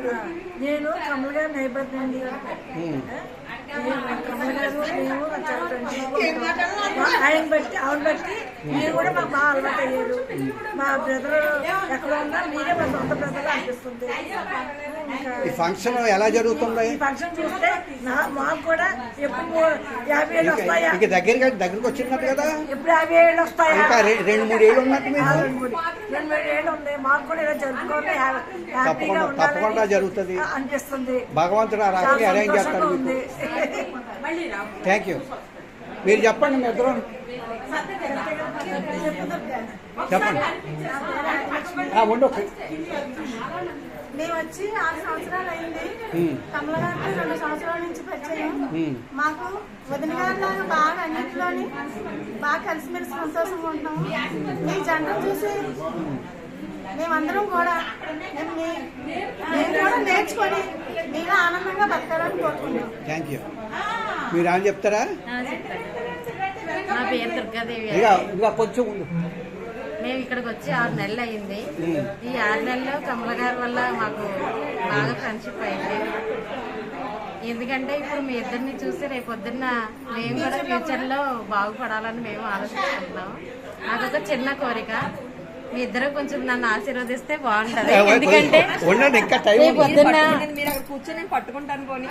మీరు? నేను కమల్ గారి నైబర్ అండి. కమల్ గారు మేము ఆయన బట్టి ఆవిడ బట్టి మీరు కూడా మాకు బాగా అలవాటు అయ్యారు. మా బ్రదర్ ఎక్కడ ఉన్నా మీరే మా సొంత బ్రదర్ అనిపిస్తుంది. ఈ ఫంక్షన్ ఎలా జరుగుతుంది? ఈ ఫంక్షన్ చూస్తే మాకు కూడా ఎప్పుడు 50 ఏళ్ళు వస్తాయా? ఇంకా దగ్గరికి వచ్చినట్టు కదా. ఎప్పుడు 50 ఏళ్ళు వస్తాయా? ఇంకా 2-3 ఏళ్ళు ఉన్నట్టు మీకు. 2-3 ఏళ్ళు ఉంది. మాకు కూడా ఇలా జరుపుకోవాలి, తప్పకుండా జరుగుతుంది అనిపిస్తుంది. భగవంతుడు ఆ రాత్రి అరేంజ్ చేస్తాడు మీకు. Thank you. మీరు చెప్పండి, మీ ఇద్దరు చెప్పండి. ఉండు. మేము వచ్చి 6 సంవత్సరాలు అయింది. కమల గారికి 2 సంవత్సరాల నుంచి పరిచయం. మాకు వదిన గారి లాగా బాగా అన్నింటిలోని బాగా కలిసిమెలిసి సంతోషంగా ఉంటాము. మీ జంటను చూసి మేమందరం కూడా మేము కూడా నేర్చుకొని మీలో ఆనందంగా బతకాలని కోరుకుంటాం. Thank you. మీరు ఏమని చెప్తారా? నా పేరు దుర్గాదేవి. ఇంకా కొంచెం ఉండు. మేము ఇక్కడికి వచ్చి 6 నెలలు అయింది. ఈ 6 నెలల్లో కమల గారి వల్ల మాకు బాగా ఫ్రెండ్షిప్ అయింది. ఎందుకంటే ఇప్పుడు మీ ఇద్దరిని చూసి రేపు పొద్దున్న మేము కూడా ఫ్యూచర్ లో బాగుపడాలని మేము ఆలోచిస్తున్నాము. నాకు ఒక చిన్న కోరిక, మీ ఇద్దరు కొంచెం నన్ను ఆశీర్వదిస్తే బాగుంటది. ఎందుకంటే రేపు పొద్దున్న మీరు అక్కడ కూర్చొని పట్టుకుంటాను పోనీ.